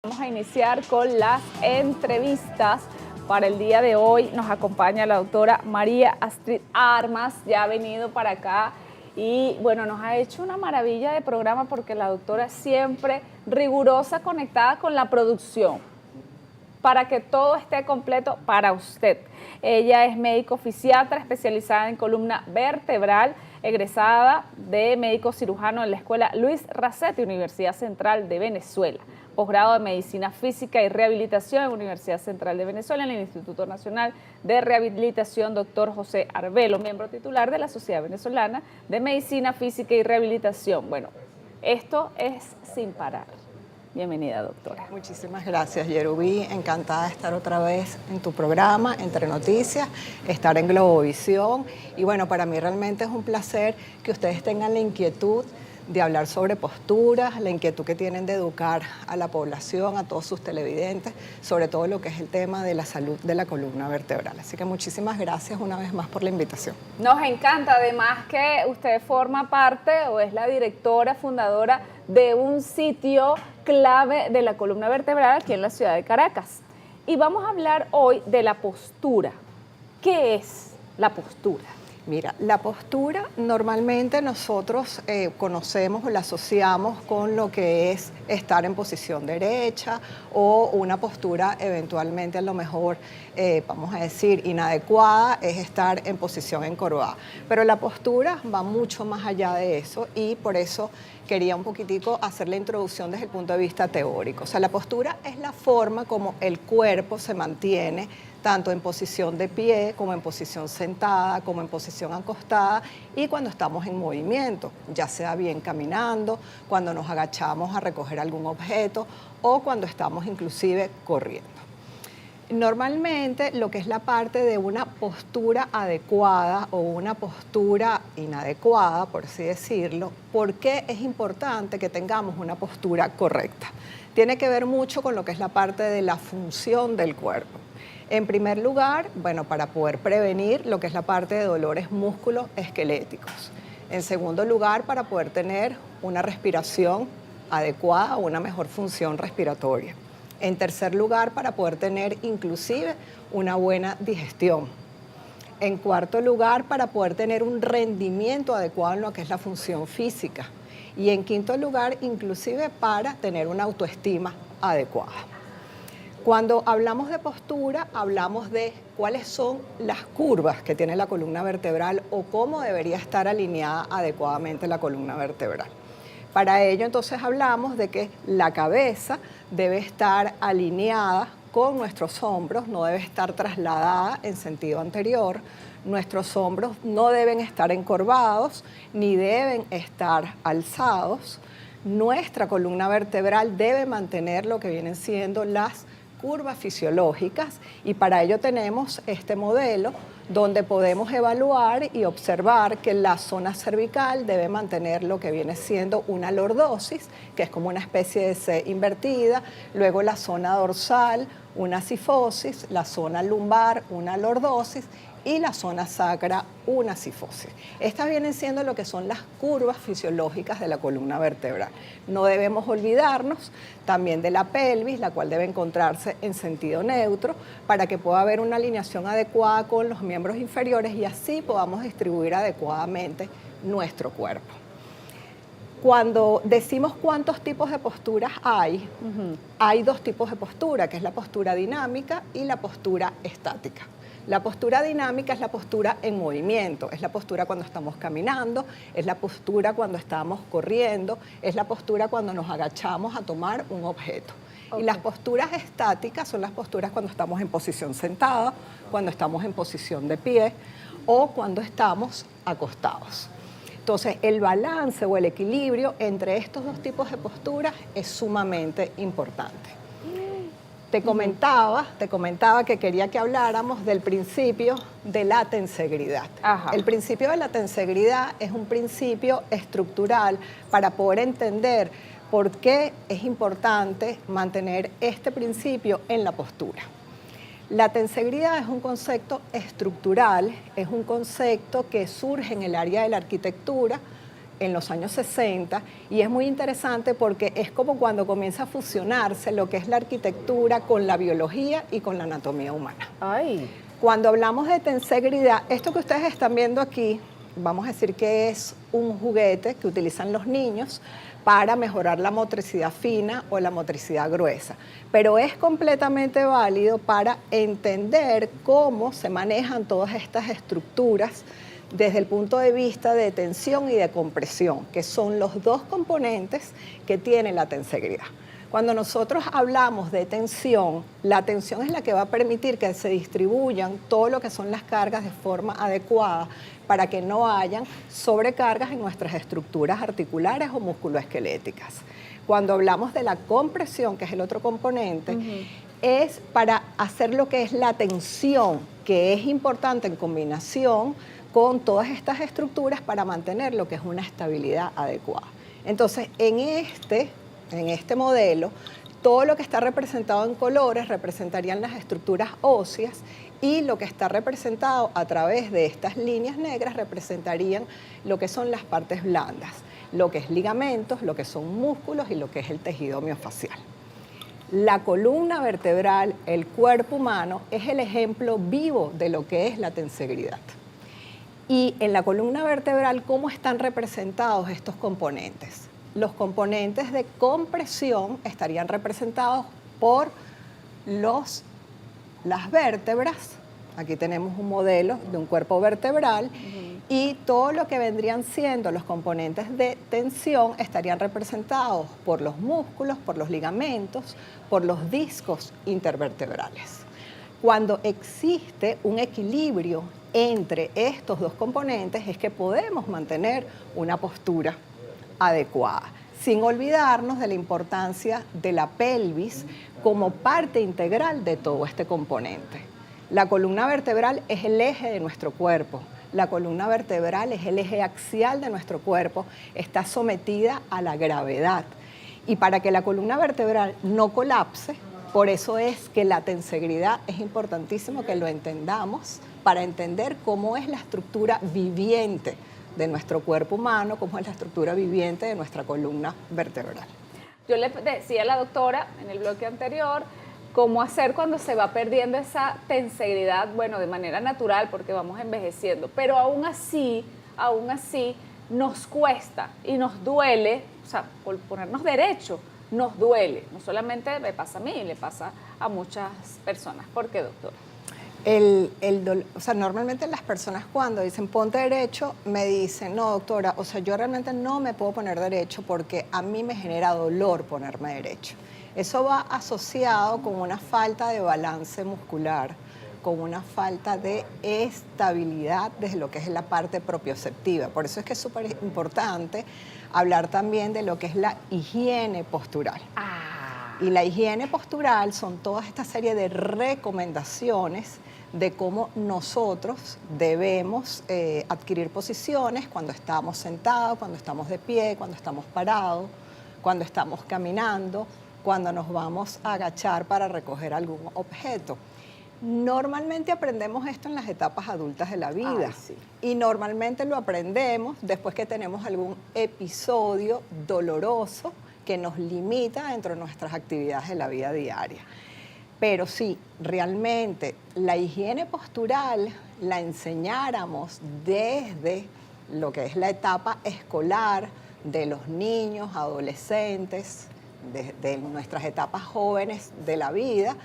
Vamos a iniciar con las entrevistas. Para el día de hoy nos acompaña la doctora María Astrid Armas, ya ha venido para acá y bueno, nos ha hecho una maravilla de programa porque la doctora es siempre rigurosa, conectada con la producción, para que todo esté completo para usted. Ella es médico fisiatra especializada en columna vertebral, egresada de médico cirujano en la Escuela Luis Racetti, Universidad Central de Venezuela. Posgrado de Medicina Física y Rehabilitación en Universidad Central de Venezuela, en el Instituto Nacional de Rehabilitación Dr. José Arbelo, miembro titular de la Sociedad Venezolana de Medicina Física y Rehabilitación. Bueno, esto es sin parar. Bienvenida, doctora. Muchísimas gracias, Yerubi. Encantada de estar otra vez en tu programa, Entre Noticias, estar en Globovisión. Y bueno, para mí realmente es un placer que ustedes tengan la inquietud de hablar sobre posturas, la inquietud que tienen de educar a la población, a todos sus televidentes, sobre todo lo que es el tema de la salud de la columna vertebral. Así que muchísimas gracias una vez más por la invitación. Nos encanta, además que usted forma parte o es la directora, fundadora de un sitio clave de la columna vertebral aquí en la ciudad de Caracas. Y vamos a hablar hoy de la postura. ¿Qué es la postura? Mira, la postura normalmente nosotros conocemos o la asociamos con lo que es estar en posición derecha o una postura eventualmente a lo mejor, vamos a decir, inadecuada, es estar en posición encorvada. Pero la postura va mucho más allá de eso y por eso quería un poquitico hacer la introducción desde el punto de vista teórico. O sea, la postura es la forma como el cuerpo se mantiene tanto en posición de pie, como en posición sentada, como en posición acostada y cuando estamos en movimiento, ya sea bien caminando, cuando nos agachamos a recoger algún objeto o cuando estamos inclusive corriendo. Normalmente lo que es la parte de una postura adecuada o una postura inadecuada, por así decirlo, ¿por qué es importante que tengamos una postura correcta? Tiene que ver mucho con lo que es la parte de la función del cuerpo. En primer lugar, bueno, para poder prevenir lo que es la parte de dolores musculoesqueléticos. En segundo lugar, para poder tener una respiración adecuada o una mejor función respiratoria. En tercer lugar, para poder tener inclusive una buena digestión. En cuarto lugar, para poder tener un rendimiento adecuado en lo que es la función física. Y en quinto lugar, inclusive para tener una autoestima adecuada. Cuando hablamos de postura, hablamos de cuáles son las curvas que tiene la columna vertebral o cómo debería estar alineada adecuadamente la columna vertebral. Para ello, entonces, hablamos de que la cabeza debe estar alineada con nuestros hombros, no debe estar trasladada en sentido anterior. Nuestros hombros no deben estar encorvados ni deben estar alzados. Nuestra columna vertebral debe mantener lo que vienen siendo las curvas fisiológicas y para ello tenemos este modelo donde podemos evaluar y observar que la zona cervical debe mantener lo que viene siendo una lordosis, que es como una especie de C invertida, luego la zona dorsal, una cifosis, la zona lumbar, una lordosis y la zona sacra, una cifosis. Estas vienen siendo lo que son las curvas fisiológicas de la columna vertebral. No debemos olvidarnos también de la pelvis, la cual debe encontrarse en sentido neutro para que pueda haber una alineación adecuada con los miembros inferiores y así podamos distribuir adecuadamente nuestro cuerpo. Cuando decimos cuántos tipos de posturas hay, hay dos tipos de postura, que es la postura dinámica y la postura estática. La postura dinámica es la postura en movimiento, es la postura cuando estamos caminando, es la postura cuando estamos corriendo, es la postura cuando nos agachamos a tomar un objeto. Okay. Y las posturas estáticas son las posturas cuando estamos en posición sentada, cuando estamos en posición de pie o cuando estamos acostados. Entonces, el balance o el equilibrio entre estos dos tipos de posturas es sumamente importante. Te comentaba que quería que habláramos del principio de la tensegridad. Ajá. El principio de la tensegridad es un principio estructural para poder entender por qué es importante mantener este principio en la postura. La tensegridad es un concepto estructural, es un concepto que surge en el área de la arquitectura en los años 60 y es muy interesante porque es como cuando comienza a fusionarse lo que es la arquitectura con la biología y con la anatomía humana. Ay. Cuando hablamos de tensegridad, esto que ustedes están viendo aquí, vamos a decir que es un juguete que utilizan los niños para mejorar la motricidad fina o la motricidad gruesa, pero es completamente válido para entender cómo se manejan todas estas estructuras desde el punto de vista de tensión y de compresión, que son los dos componentes que tiene la tensegridad. Cuando nosotros hablamos de tensión, la tensión es la que va a permitir que se distribuyan todo lo que son las cargas de forma adecuada para que no hayan sobrecargas en nuestras estructuras articulares o musculoesqueléticas. Cuando hablamos de la compresión, que es el otro componente, es para hacer lo que es la tensión, que es importante en combinación con todas estas estructuras para mantener lo que es una estabilidad adecuada. Entonces, en este modelo, todo lo que está representado en colores representarían las estructuras óseas y lo que está representado a través de estas líneas negras representarían lo que son las partes blandas, lo que es ligamentos, lo que son músculos y lo que es el tejido miofacial. La columna vertebral, el cuerpo humano, es el ejemplo vivo de lo que es la tensegridad. Y en la columna vertebral, ¿cómo están representados estos componentes? Los componentes de compresión estarían representados por las vértebras. Aquí tenemos un modelo de un cuerpo vertebral y todo lo que vendrían siendo los componentes de tensión estarían representados por los músculos, por los ligamentos, por los discos intervertebrales. Cuando existe un equilibrio entre estos dos componentes es que podemos mantener una postura adecuada, sin olvidarnos de la importancia de la pelvis como parte integral de todo este componente. La columna vertebral es el eje de nuestro cuerpo, la columna vertebral es el eje axial de nuestro cuerpo, está sometida a la gravedad. Y para que la columna vertebral no colapse, por eso es que la tensegridad es importantísimo que lo entendamos para entender cómo es la estructura viviente de nuestro cuerpo humano, cómo es la estructura viviente de nuestra columna vertebral. Yo le decía a la doctora en el bloque anterior cómo hacer cuando se va perdiendo esa tensegridad, bueno, de manera natural porque vamos envejeciendo, pero aún así nos cuesta y nos duele, o sea, por ponernos derecho, nos duele. No solamente me pasa a mí, le pasa a muchas personas. ¿Por qué, doctora? O sea, normalmente las personas cuando dicen ponte derecho, me dicen, no, doctora, o sea, yo realmente no me puedo poner derecho porque a mí me genera dolor ponerme derecho. Eso va asociado con una falta de balance muscular, con una falta de estabilidad desde lo que es la parte propioceptiva. Por eso es que es súper importante hablar también de lo que es la higiene postural. Y la higiene postural son toda esta serie de recomendaciones de cómo nosotros debemos adquirir posiciones cuando estamos sentados, cuando estamos de pie, cuando estamos parados, cuando estamos caminando, cuando nos vamos a agachar para recoger algún objeto. Normalmente aprendemos esto en las etapas adultas de la vida. Y normalmente lo aprendemos después que tenemos algún episodio doloroso que nos limita dentro de nuestras actividades de la vida diaria. Pero si realmente la higiene postural la enseñáramos desde lo que es la etapa escolar de los niños, adolescentes, de nuestras etapas jóvenes de la vida,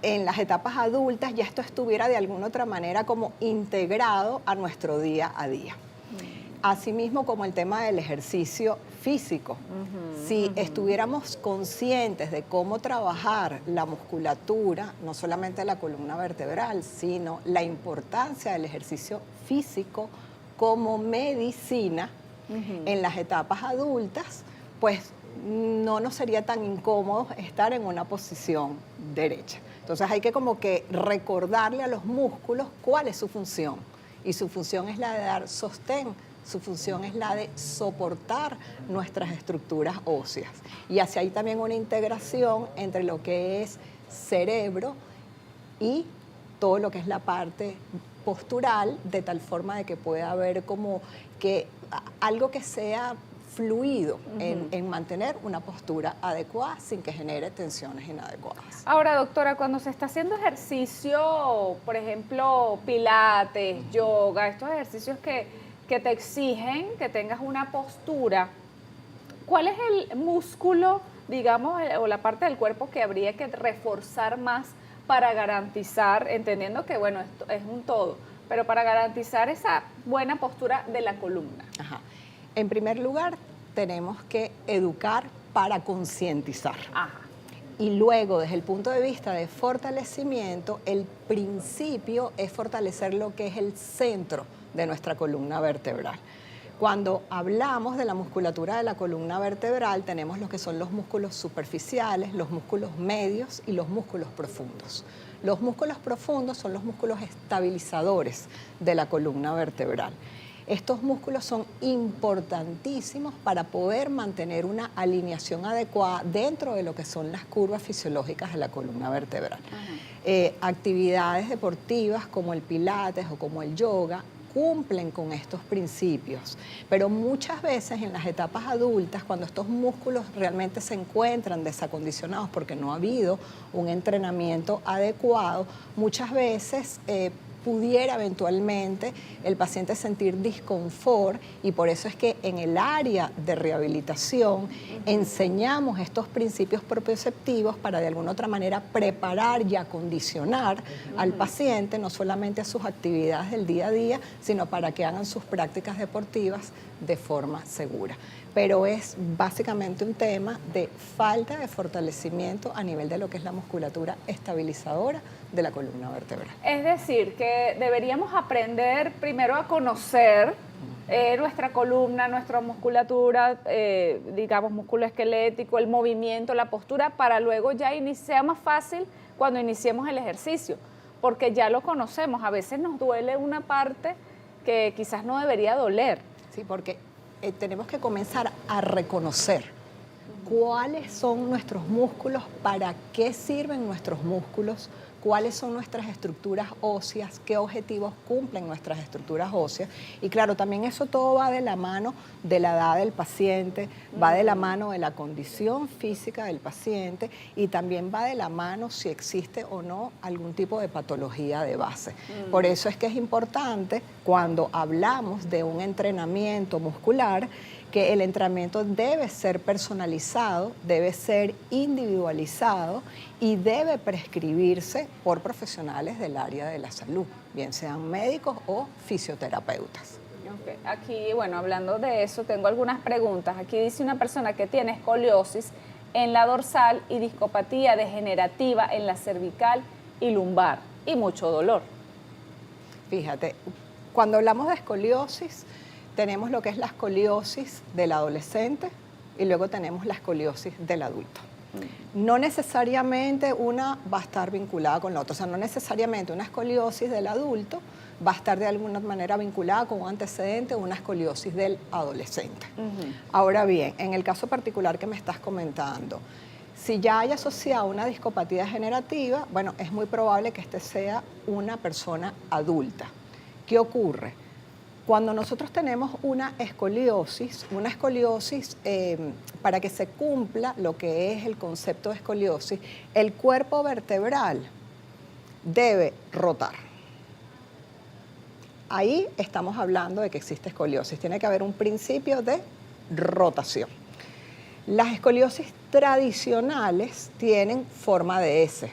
en las etapas adultas ya esto estuviera de alguna otra manera como integrado a nuestro día a día. Asimismo como el tema del ejercicio físico. Si estuviéramos conscientes de cómo trabajar la musculatura, no solamente la columna vertebral, sino la importancia del ejercicio físico como medicina en las etapas adultas, pues no nos sería tan incómodo estar en una posición derecha. Entonces hay que como que recordarle a los músculos cuál es su función. Y su función es la de dar sostén, su función es la de soportar nuestras estructuras óseas. Y hacia ahí también una integración entre lo que es cerebro y todo lo que es la parte postural, de tal forma de que pueda haber como que algo que sea fluido en mantener una postura adecuada sin que genere tensiones inadecuadas. Ahora, doctora, cuando se está haciendo ejercicio, por ejemplo, pilates, yoga, estos ejercicios que te exigen que tengas una postura, ¿cuál es el músculo, digamos, o la parte del cuerpo que habría que reforzar más para garantizar, entendiendo que, bueno, esto es un todo, pero para garantizar esa buena postura de la columna? Ajá. En primer lugar, tenemos que educar para concientizar. Ajá. Y luego, desde el punto de vista de fortalecimiento, el principio es fortalecer lo que es el centro de nuestra columna vertebral. Cuando hablamos de la musculatura de la columna vertebral, tenemos lo que son los músculos superficiales, los músculos medios y los músculos profundos. Los músculos profundos son los músculos estabilizadores de la columna vertebral. Estos músculos son importantísimos para poder mantener una alineación adecuada dentro de lo que son las curvas fisiológicas de la columna vertebral. Actividades deportivas como el pilates o como el yoga cumplen con estos principios, pero muchas veces en las etapas adultas, cuando estos músculos realmente se encuentran desacondicionados porque no ha habido un entrenamiento adecuado, muchas veces pudiera eventualmente el paciente sentir disconfort, y por eso es que en el área de rehabilitación enseñamos estos principios propioceptivos para de alguna otra manera preparar y acondicionar al paciente no solamente a sus actividades del día a día, sino para que hagan sus prácticas deportivas de forma segura. Pero es básicamente un tema de falta de fortalecimiento a nivel de lo que es la musculatura estabilizadora de la columna vertebral. Es decir, que deberíamos aprender primero a conocer nuestra columna, nuestra musculatura, digamos, músculo esquelético, el movimiento, la postura, para luego ya sea más fácil cuando iniciemos el ejercicio, porque ya lo conocemos. A veces nos duele una parte que quizás no debería doler. Sí, porque tenemos que comenzar a reconocer cuáles son nuestros músculos, para qué sirven nuestros músculos, cuáles son nuestras estructuras óseas, qué objetivos cumplen nuestras estructuras óseas. Y claro, también eso todo va de la mano de la edad del paciente, va de la mano de la condición física del paciente, y también va de la mano si existe o no algún tipo de patología de base. Por eso es que es importante, cuando hablamos de un entrenamiento muscular, que el entrenamiento debe ser personalizado, debe ser individualizado y debe prescribirse por profesionales del área de la salud, bien sean médicos o fisioterapeutas. Okay. Aquí, bueno, hablando de eso, tengo algunas preguntas. Aquí dice una persona que tiene escoliosis en la dorsal y discopatía degenerativa en la cervical y lumbar y mucho dolor. Fíjate, cuando hablamos de escoliosis, tenemos lo que es la escoliosis del adolescente y luego tenemos la escoliosis del adulto. No necesariamente una va a estar vinculada con la otra, o sea, no necesariamente una escoliosis del adulto va a estar de alguna manera vinculada con un antecedente o una escoliosis del adolescente. Ahora bien, en el caso particular que me estás comentando, si ya hay asociado una discopatía degenerativa, bueno, es muy probable que este sea una persona adulta. ¿Qué ocurre? Cuando nosotros tenemos una escoliosis, para que se cumpla lo que es el concepto de escoliosis, el cuerpo vertebral debe rotar. Ahí estamos hablando de que existe escoliosis. Tiene que haber un principio de rotación. Las escoliosis tradicionales tienen forma de S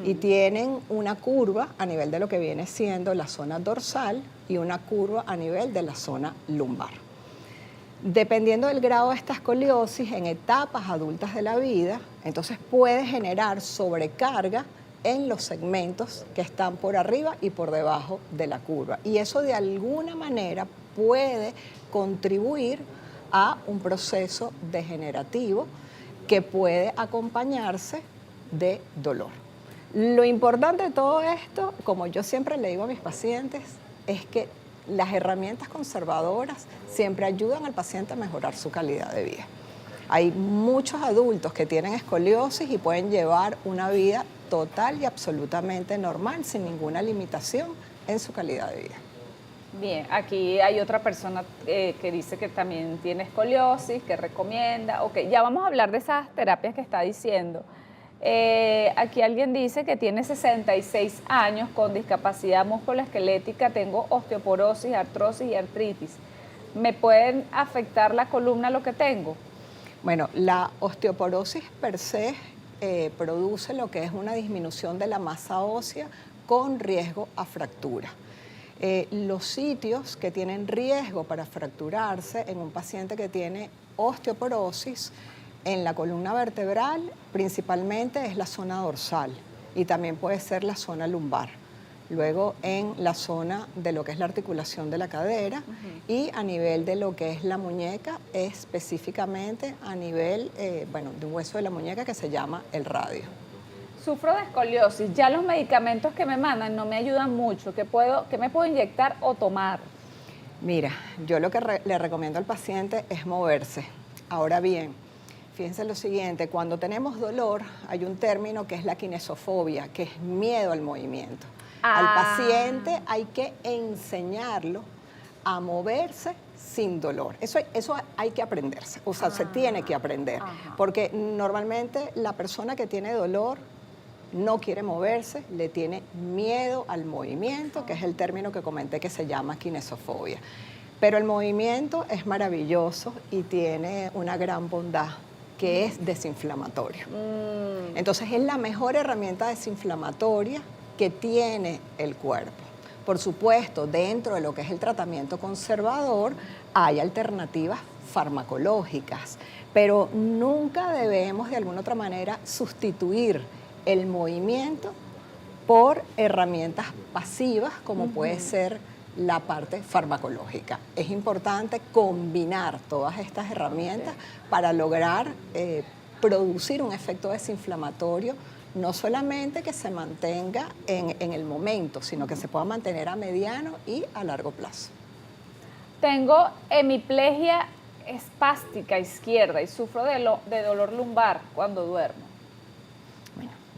y tienen una curva a nivel de lo que viene siendo la zona dorsal y una curva a nivel de la zona lumbar. Dependiendo del grado de esta escoliosis en etapas adultas de la vida, entonces puede generar sobrecarga en los segmentos que están por arriba y por debajo de la curva. Y eso de alguna manera puede contribuir a un proceso degenerativo que puede acompañarse de dolor. Lo importante de todo esto, como yo siempre le digo a mis pacientes, es que las herramientas conservadoras siempre ayudan al paciente a mejorar su calidad de vida. Hay muchos adultos que tienen escoliosis y pueden llevar una vida total y absolutamente normal, sin ninguna limitación en su calidad de vida. Bien, aquí hay otra persona que dice que también tiene escoliosis, que recomienda. Ok, ya vamos a hablar de esas terapias que está diciendo. Aquí alguien dice que tiene 66 años con discapacidad musculoesquelética, tengo osteoporosis, artrosis y artritis. ¿Me pueden afectar la columna lo que tengo? Bueno, la osteoporosis per se produce lo que es una disminución de la masa ósea con riesgo a fractura. Los sitios que tienen riesgo para fracturarse en un paciente que tiene osteoporosis en la columna vertebral principalmente es la zona dorsal y también puede ser la zona lumbar. Luego en la zona de lo que es la articulación de la cadera y a nivel de lo que es la muñeca, específicamente a nivel de un hueso de la muñeca que se llama el radio. Sufro de escoliosis, ya los medicamentos que me mandan no me ayudan mucho, ¿qué me puedo inyectar o tomar? Mira, yo lo que le recomiendo al paciente es moverse. Ahora bien, fíjense lo siguiente, cuando tenemos dolor hay un término que es la kinesofobia, que es miedo al movimiento. Al paciente hay que enseñarlo a moverse sin dolor. Eso hay que aprenderse, o sea, se tiene que aprender, porque normalmente la persona que tiene dolor no quiere moverse, le tiene miedo al movimiento, que es el término que comenté que se llama kinesofobia. Pero el movimiento es maravilloso y tiene una gran bondad, que es desinflamatorio. Entonces es la mejor herramienta desinflamatoria que tiene el cuerpo. Por supuesto, dentro de lo que es el tratamiento conservador, hay alternativas farmacológicas, pero nunca debemos de alguna otra manera sustituir el movimiento por herramientas pasivas como puede ser la parte farmacológica. Es importante combinar todas estas herramientas para lograr producir un efecto desinflamatorio, no solamente que se mantenga en el momento, sino que se pueda mantener a mediano y a largo plazo. Tengo hemiplegia espástica izquierda y sufro de dolor lumbar cuando duermo.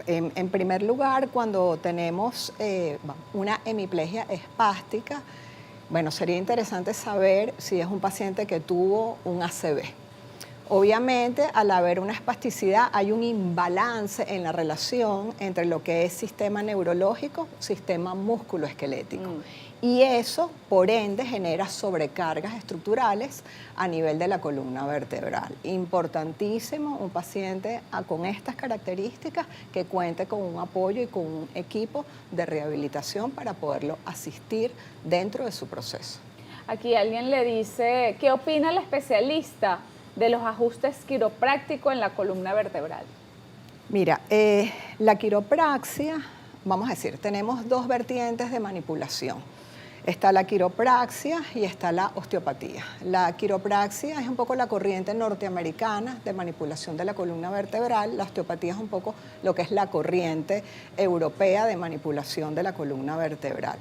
En primer lugar, cuando tenemos una hemiplegia espástica, sería interesante saber si es un paciente que tuvo un ACV. Obviamente, al haber una espasticidad, hay un imbalance en la relación entre lo que es sistema neurológico, sistema musculoesquelético. Y eso, por ende, genera sobrecargas estructurales a nivel de la columna vertebral. Importantísimo un paciente con estas características que cuente con un apoyo y con un equipo de rehabilitación para poderlo asistir dentro de su proceso. Aquí alguien le dice, ¿qué opina el especialista de los ajustes quiroprácticos en la columna vertebral? Mira, la quiropraxia, vamos a decir, tenemos dos vertientes de manipulación. Está la quiropraxia y está la osteopatía. La quiropraxia es un poco la corriente norteamericana de manipulación de la columna vertebral. La osteopatía es un poco lo que es la corriente europea de manipulación de la columna vertebral.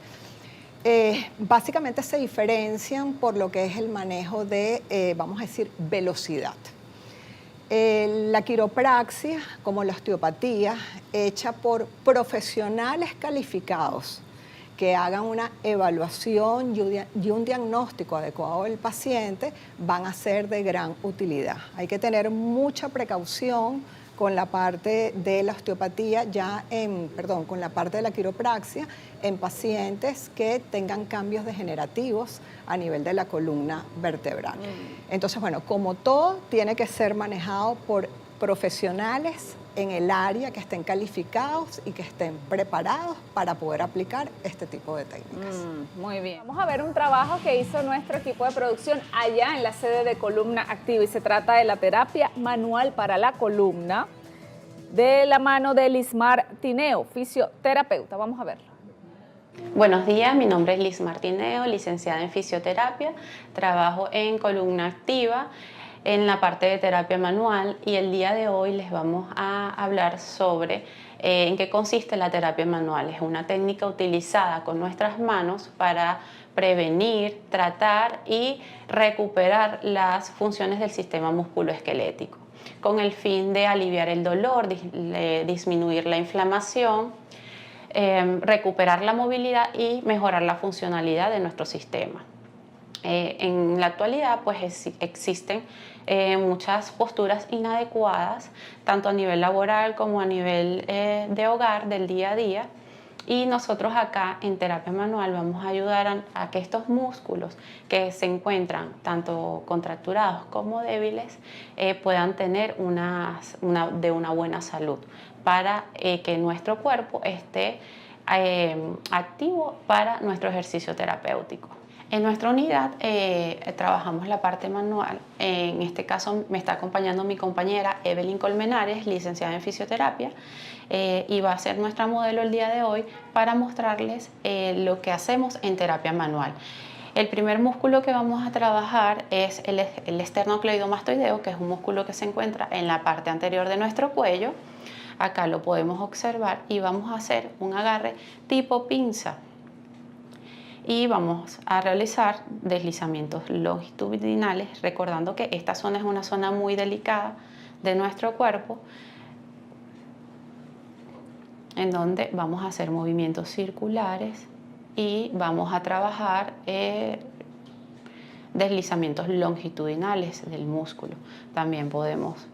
Básicamente se diferencian por lo que es el manejo de, vamos a decir, velocidad. La quiropraxia, como la osteopatía, hecha por profesionales calificados que hagan una evaluación y un diagnóstico adecuado del paciente, van a ser de gran utilidad. Hay que tener mucha precaución con la parte de la osteopatía, con la parte de la quiropraxia en pacientes que tengan cambios degenerativos a nivel de la columna vertebral. Entonces, como todo, tiene que ser manejado por profesionales en el área que estén calificados y que estén preparados para poder aplicar este tipo de técnicas. Muy bien. Vamos a ver un trabajo que hizo nuestro equipo de producción allá en la sede de Columna Activa y se trata de la terapia manual para la columna de la mano de Lismar Tineo, fisioterapeuta. Vamos a verlo. Buenos días, mi nombre es Lismar Tineo, licenciada en fisioterapia. Trabajo en Columna Activa en la parte de terapia manual y el día de hoy les vamos a hablar sobre en qué consiste la terapia manual. Es una técnica utilizada con nuestras manos para prevenir, tratar y recuperar las funciones del sistema musculoesquelético con el fin de aliviar el dolor, disminuir la inflamación, recuperar la movilidad y mejorar la funcionalidad de nuestro sistema. En la actualidad pues existen muchas posturas inadecuadas, tanto a nivel laboral como a nivel de hogar, del día a día, y nosotros acá en terapia manual vamos a ayudar a que estos músculos que se encuentran tanto contracturados como débiles puedan tener una buena salud para que nuestro cuerpo esté activo para nuestro ejercicio terapéutico. En nuestra unidad trabajamos la parte manual. En este caso me está acompañando mi compañera Evelyn Colmenares, licenciada en fisioterapia, y va a ser nuestra modelo el día de hoy para mostrarles lo que hacemos en terapia manual. El primer músculo que vamos a trabajar es el esternocleidomastoideo, que es un músculo que se encuentra en la parte anterior de nuestro cuello. Acá lo podemos observar y vamos a hacer un agarre tipo pinza. Y vamos a realizar deslizamientos longitudinales, recordando que esta zona es una zona muy delicada de nuestro cuerpo, en donde vamos a hacer movimientos circulares y vamos a trabajar deslizamientos longitudinales del músculo. También podemos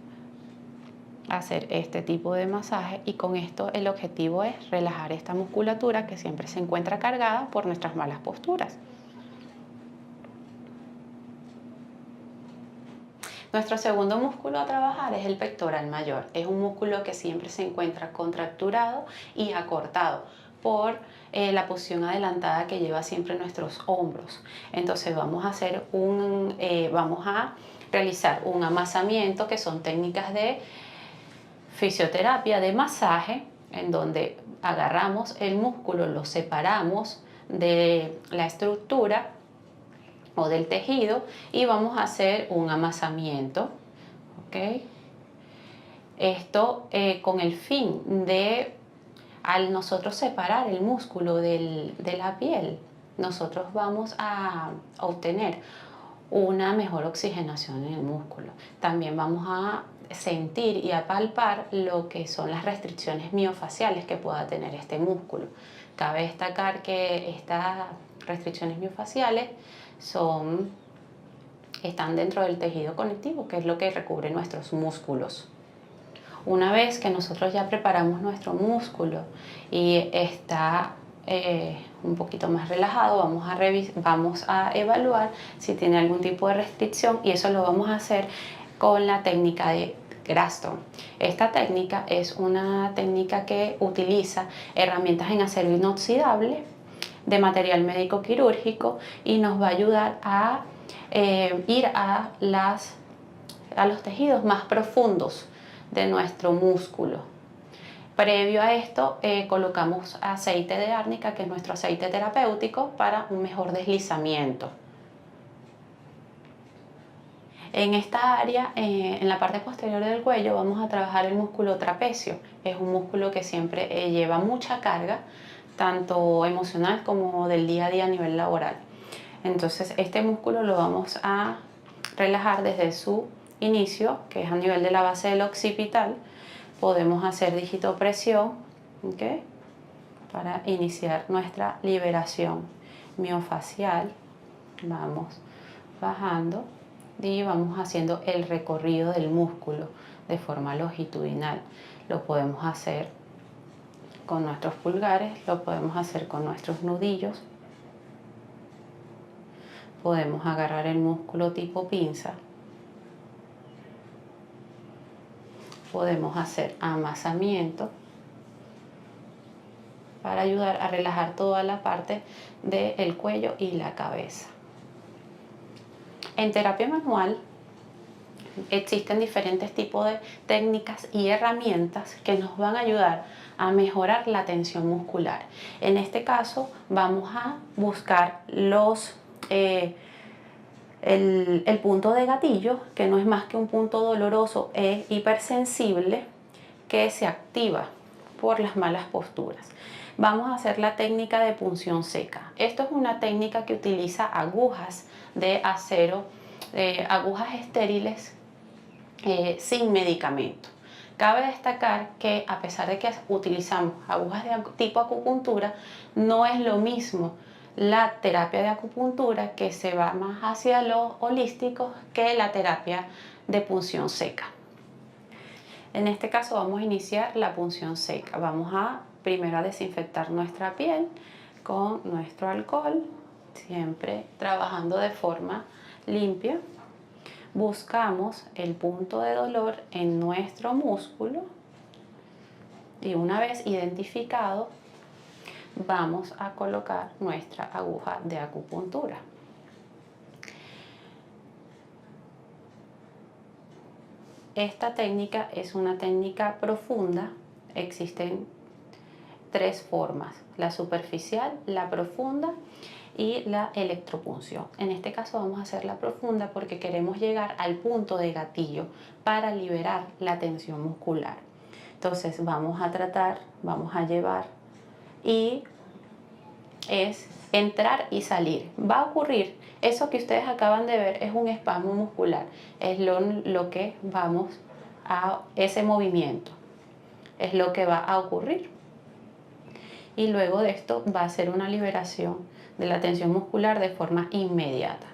hacer este tipo de masaje y con esto el objetivo es relajar esta musculatura que siempre se encuentra cargada por nuestras malas posturas. Nuestro segundo músculo a trabajar es el pectoral mayor. Es un músculo que siempre se encuentra contracturado y acortado por la posición adelantada que lleva siempre nuestros hombros. Entonces vamos a realizar un amasamiento, que son técnicas de fisioterapia de masaje, en donde agarramos el músculo, lo separamos de la estructura o del tejido y vamos a hacer un amasamiento. ¿Okay? Esto con el fin de, al nosotros separar el músculo de la piel, nosotros vamos a obtener una mejor oxigenación en el músculo. También vamos a sentir y a palpar lo que son las restricciones miofaciales que pueda tener este músculo. Cabe destacar que estas restricciones miofaciales están dentro del tejido conectivo, que es lo que recubre nuestros músculos. Una vez que nosotros ya preparamos nuestro músculo y está un poquito más relajado, vamos a evaluar si tiene algún tipo de restricción, y eso lo vamos a hacer con la técnica de Graston. Esta técnica es una técnica que utiliza herramientas en acero inoxidable de material médico quirúrgico y nos va a ayudar a ir a los tejidos más profundos de nuestro músculo. Previo a esto colocamos aceite de árnica, que es nuestro aceite terapéutico, para un mejor deslizamiento. En esta área, en la parte posterior del cuello, vamos a trabajar el músculo trapecio. Es un músculo que siempre lleva mucha carga, tanto emocional como del día a día a nivel laboral. Entonces este músculo lo vamos a relajar desde su inicio, que es a nivel de la base del occipital. Podemos hacer digitopresión, ¿okay?, para iniciar nuestra liberación miofacial. Vamos bajando y vamos haciendo el recorrido del músculo de forma longitudinal. Lo podemos hacer con nuestros pulgares, lo podemos hacer con nuestros nudillos. Podemos agarrar el músculo tipo pinza. Podemos hacer amasamiento para ayudar a relajar toda la parte del cuello y la cabeza. En terapia manual existen diferentes tipos de técnicas y herramientas que nos van a ayudar a mejorar la tensión muscular. En este caso vamos a buscar el punto de gatillo, que no es más que un punto doloroso e hipersensible que se activa por las malas posturas. Vamos a hacer la técnica de punción seca. Esto es una técnica que utiliza agujas de acero, agujas estériles sin medicamento. Cabe destacar que a pesar de que utilizamos agujas de tipo acupuntura, no es lo mismo la terapia de acupuntura, que se va más hacia lo holístico, que la terapia de punción seca. En este caso vamos a iniciar la punción seca. Vamos a primero a desinfectar nuestra piel con nuestro alcohol, siempre trabajando de forma limpia. Buscamos el punto de dolor en nuestro músculo y una vez identificado, vamos a colocar nuestra aguja de acupuntura. Esta técnica es una técnica profunda. Existen 3 formas: la superficial, la profunda y la electropunción. En este caso vamos a hacer la profunda porque queremos llegar al punto de gatillo para liberar la tensión muscular. Entonces vamos a llevar, y es entrar y salir. Va a ocurrir, eso que ustedes acaban de ver es un espasmo muscular, es lo que vamos a, ese movimiento es lo que va a ocurrir. Y luego de esto va a ser una liberación de la tensión muscular de forma inmediata.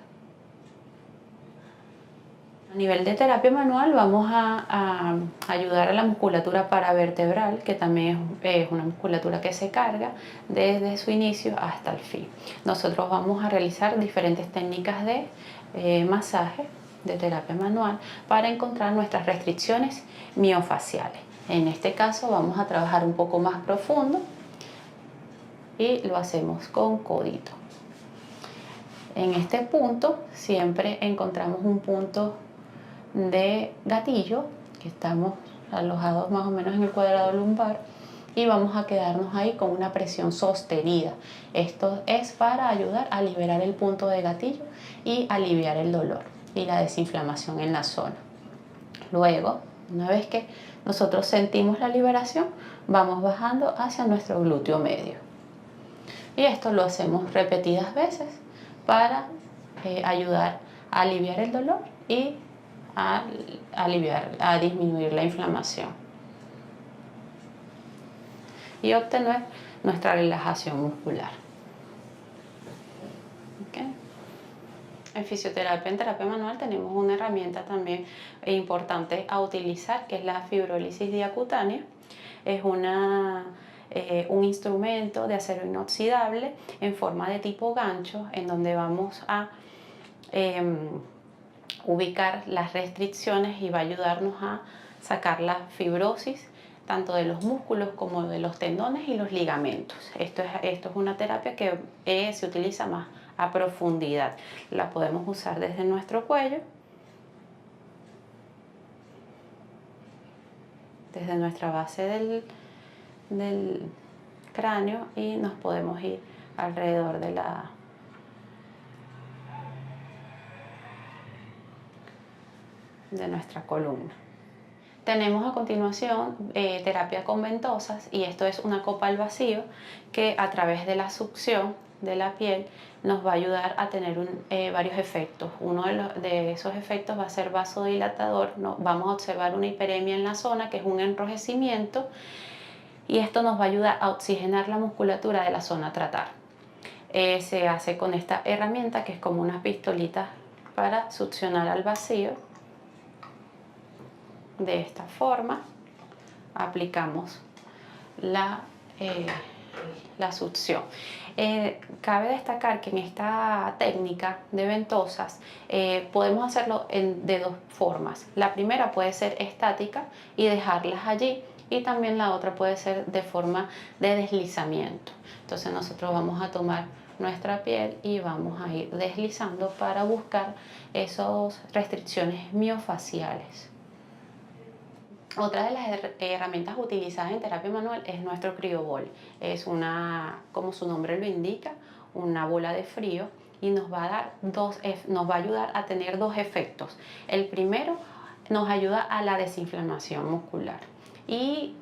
A nivel de terapia manual vamos a ayudar a la musculatura paravertebral, que también es una musculatura que se carga desde su inicio hasta el fin. Nosotros vamos a realizar diferentes técnicas de masaje, de terapia manual, para encontrar nuestras restricciones miofaciales. En este caso vamos a trabajar un poco más profundo y lo hacemos con codito. En este punto siempre encontramos un punto de gatillo, que estamos alojados más o menos en el cuadrado lumbar, y vamos a quedarnos ahí con una presión sostenida. Esto es para ayudar a liberar el punto de gatillo y aliviar el dolor y la desinflamación en la zona. Luego, una vez que nosotros sentimos la liberación, vamos bajando hacia nuestro glúteo medio. Y esto lo hacemos repetidas veces para ayudar a aliviar el dolor y a disminuir la inflamación y obtener nuestra relajación muscular. ¿Okay? En fisioterapia, en terapia manual, tenemos una herramienta también importante a utilizar, que es la fibrólisis diacutánea. Es un instrumento de acero inoxidable en forma de tipo gancho, en donde vamos a ubicar las restricciones y va a ayudarnos a sacar la fibrosis tanto de los músculos como de los tendones y los ligamentos. Esto es una terapia que se utiliza más a profundidad. La podemos usar desde nuestro cuello, desde nuestra base del cráneo, y nos podemos ir alrededor de nuestra columna. Tenemos a continuación terapia con ventosas, y esto es una copa al vacío que a través de la succión de la piel nos va a ayudar a tener varios efectos. Uno de esos efectos va a ser vasodilatador. Vamos a observar una hiperemia en la zona, que es un enrojecimiento, y esto nos va a ayudar a oxigenar la musculatura de la zona a tratar. Se hace con esta herramienta, que es como unas pistolitas para succionar al vacío. De esta forma aplicamos la succión. Cabe destacar que en esta técnica de ventosas podemos hacerlo de 2 formas. La primera puede ser estática y dejarlas allí, y también la otra puede ser de forma de deslizamiento. Entonces nosotros vamos a tomar nuestra piel y vamos a ir deslizando para buscar esas restricciones miofaciales. Otra de las herramientas utilizadas en terapia manual es nuestro CryoBall. Es como su nombre lo indica, una bola de frío, y nos va a ayudar a tener 2 efectos. El primero, nos ayuda a la desinflamación muscular, y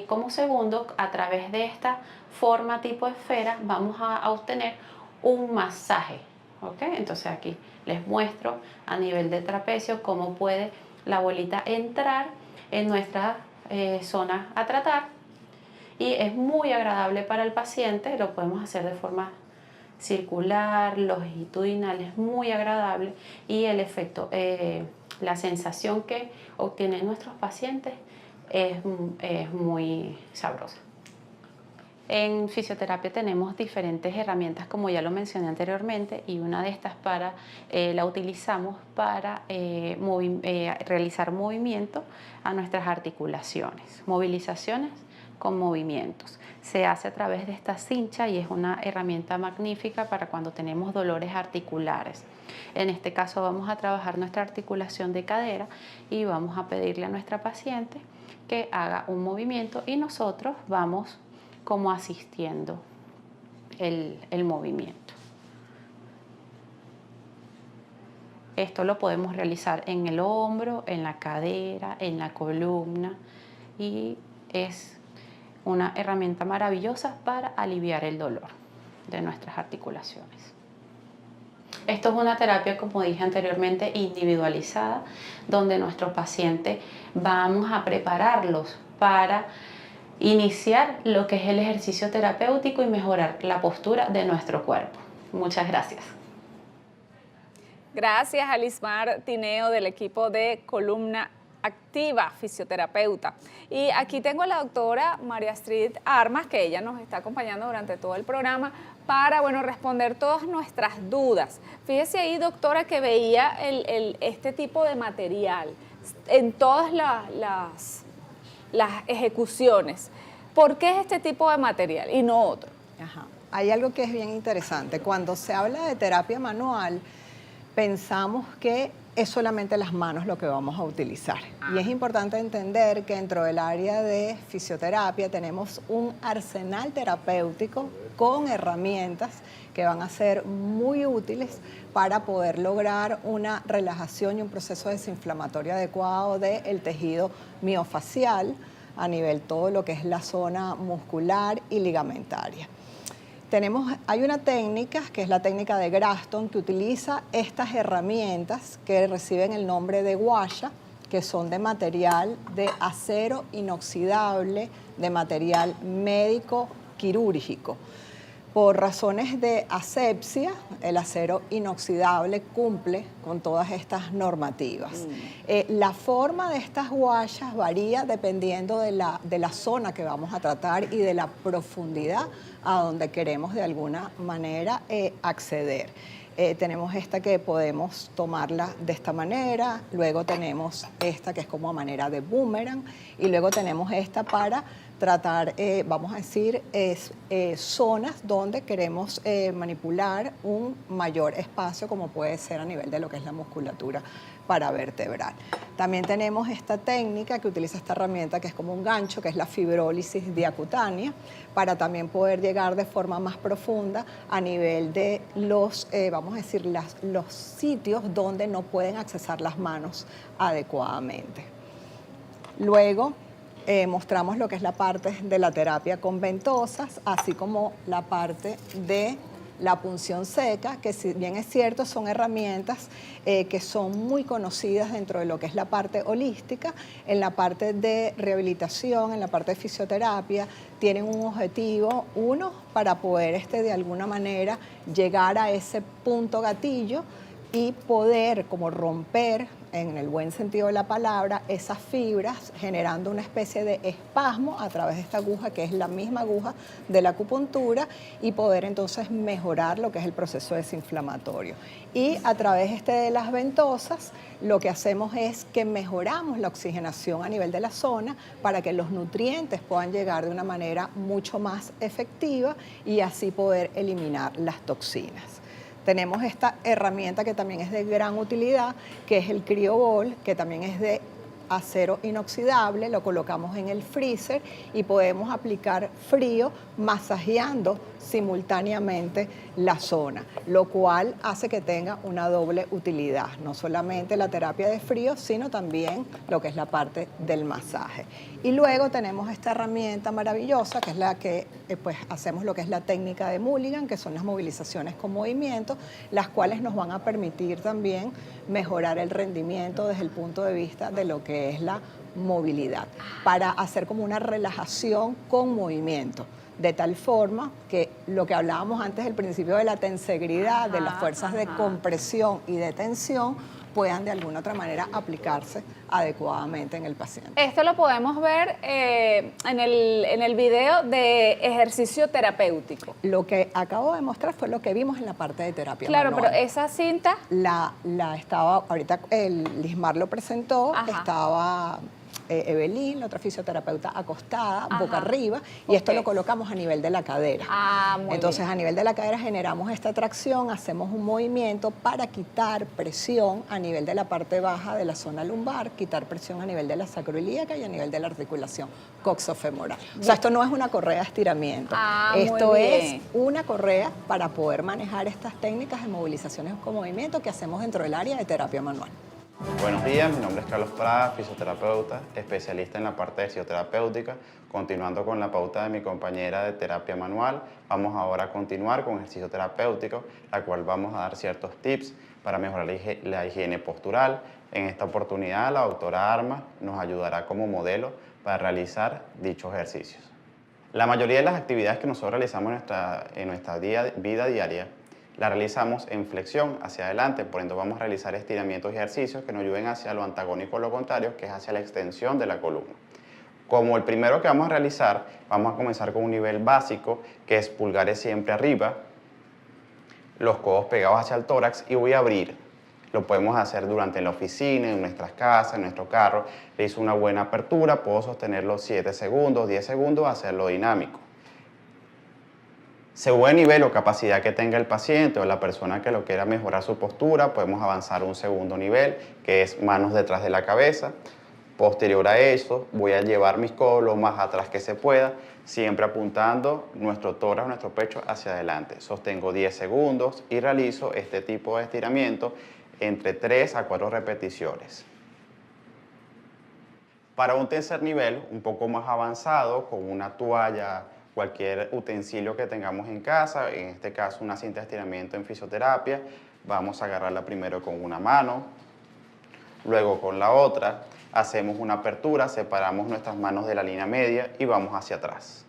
como segundo, a través de esta forma tipo esfera vamos a obtener un masaje. ¿Okay? Entonces aquí les muestro a nivel de trapecio cómo puede la bolita entrar en nuestra zonas a tratar y es muy agradable para el paciente. Lo podemos hacer de forma circular, longitudinal, es muy agradable y el efecto, la sensación que obtienen nuestros pacientes es muy sabrosa. En fisioterapia tenemos diferentes herramientas, como ya lo mencioné anteriormente, y una de estas la utilizamos para realizar movimiento a nuestras articulaciones, movilizaciones con movimientos. Se hace a través de esta cincha y es una herramienta magnífica para cuando tenemos dolores articulares. En este caso vamos a trabajar nuestra articulación de cadera y vamos a pedirle a nuestra paciente que haga un movimiento y nosotros vamos como asistiendo el movimiento. Esto lo podemos realizar en el hombro, en la cadera, en la columna y es una herramienta maravillosa para aliviar el dolor de nuestras articulaciones. Esto es una terapia, como dije anteriormente, individualizada, donde nuestros pacientes vamos a prepararlos para iniciar lo que es el ejercicio terapéutico y mejorar la postura de nuestro cuerpo. Muchas gracias. Gracias a Lismar Tineo del equipo de Columna Activa, fisioterapeuta. Y aquí tengo a la doctora María Astrid Armas, que ella nos está acompañando durante todo el programa para, responder todas nuestras dudas. Fíjese ahí, doctora, que veía este tipo de material en todas las ejecuciones. ¿Por qué es este tipo de material y no otro? Ajá. Hay algo que es bien interesante. Cuando se habla de terapia manual, pensamos que es solamente las manos lo que vamos a utilizar. Y es importante entender que dentro del área de fisioterapia tenemos un arsenal terapéutico con herramientas que van a ser muy útiles para poder lograr una relajación y un proceso desinflamatorio adecuado del tejido miofacial a nivel todo lo que es la zona muscular y ligamentaria. Hay una técnica, que es la técnica de Graston, que utiliza estas herramientas que reciben el nombre de guaya, que son de material de acero inoxidable, de material médico quirúrgico. Por razones de asepsia, el acero inoxidable cumple con todas estas normativas. La forma de estas guayas varía dependiendo de la zona que vamos a tratar y de la profundidad a donde queremos de alguna manera acceder. Tenemos esta que podemos tomarla de esta manera, luego tenemos esta que es como a manera de boomerang y luego tenemos esta para tratar, vamos a decir, zonas donde queremos manipular un mayor espacio como puede ser a nivel de lo que es la musculatura paravertebral. También tenemos esta técnica que utiliza esta herramienta que es como un gancho, que es la fibrólisis diacutánea, para también poder llegar de forma más profunda a nivel de los, vamos a decir, los sitios donde no pueden accesar las manos adecuadamente. Luego, mostramos lo que es la parte de la terapia con ventosas, así como la parte de la punción seca, que si bien es cierto, son herramientas que son muy conocidas dentro de lo que es la parte holística. En la parte de rehabilitación, en la parte de fisioterapia, tienen un objetivo, uno, para poder de alguna manera llegar a ese punto gatillo y poder como romper, en el buen sentido de la palabra, esas fibras, generando una especie de espasmo a través de esta aguja, que es la misma aguja de la acupuntura, y poder entonces mejorar lo que es el proceso desinflamatorio. Y a través de las ventosas, lo que hacemos es que mejoramos la oxigenación a nivel de la zona para que los nutrientes puedan llegar de una manera mucho más efectiva y así poder eliminar las toxinas. Tenemos esta herramienta que también es de gran utilidad, que es el CryoBall, que también es de acero inoxidable, lo colocamos en el freezer y podemos aplicar frío masajeando simultáneamente la zona, lo cual hace que tenga una doble utilidad, no solamente la terapia de frío, sino también lo que es la parte del masaje. Y luego tenemos esta herramienta maravillosa, que es la que pues hacemos lo que es la técnica de Mulligan, que son las movilizaciones con movimiento, las cuales nos van a permitir también mejorar el rendimiento desde el punto de vista de lo que es la movilidad, para hacer como una relajación con movimiento, de tal forma que lo que hablábamos antes del principio de la tensegridad, de las fuerzas de compresión y de tensión, puedan de alguna otra manera aplicarse adecuadamente en el paciente. Esto lo podemos ver en el video de ejercicio terapéutico. Lo que acabo de mostrar fue lo que vimos en la parte de terapia Claro, manual. pero esa cinta... La estaba, ahorita Lismar lo presentó, Ajá. estaba Evelyn, la otra fisioterapeuta, acostada, Ajá. boca arriba, y esto Ok. lo colocamos a nivel de la cadera. Muy Entonces, bien. a nivel de la cadera generamos esta tracción, hacemos un movimiento para quitar presión a nivel de la parte baja de la zona lumbar, quitar presión a nivel de la sacroilíaca y a nivel de la articulación coxofemoral. O sea, esto no es una correa de estiramiento. Muy Esto bien. es una correa para poder manejar estas técnicas de movilizaciones con movimiento que hacemos dentro del área de terapia manual. Buenos días, mi nombre es Carlos Prada, fisioterapeuta, especialista en la parte de fisioterapéutica. Continuando con la pauta de mi compañera de terapia manual, vamos ahora a continuar con ejercicio terapéutico, la cual vamos a dar ciertos tips para mejorar la higiene postural. En esta oportunidad, la doctora Armas nos ayudará como modelo para realizar dichos ejercicios. La mayoría de las actividades que nosotros realizamos en nuestra vida diaria la realizamos en flexión hacia adelante, por ende vamos a realizar estiramientos y ejercicios que nos ayuden hacia lo antagónico o lo contrario, que es hacia la extensión de la columna. Como el primero que vamos a realizar, vamos a comenzar con un nivel básico, que es pulgares siempre arriba, los codos pegados hacia el tórax, y voy a abrir. Lo podemos hacer durante la oficina, en nuestras casas, en nuestro carro. Le hizo una buena apertura, puedo sostenerlo 7 segundos, 10 segundos, hacerlo dinámico. Según el nivel o capacidad que tenga el paciente o la persona que lo quiera mejorar su postura, podemos avanzar un segundo nivel, que es manos detrás de la cabeza. Posterior a eso, voy a llevar mis codos lo más atrás que se pueda, siempre apuntando nuestro tórax, nuestro pecho hacia adelante. Sostengo 10 segundos y realizo este tipo de estiramiento entre 3 a 4 repeticiones. Para un tercer nivel, un poco más avanzado, con una toalla, cualquier utensilio que tengamos en casa, en este caso una cinta de estiramiento en fisioterapia, vamos a agarrarla primero con una mano, luego con la otra, hacemos una apertura, separamos nuestras manos de la línea media y vamos hacia atrás.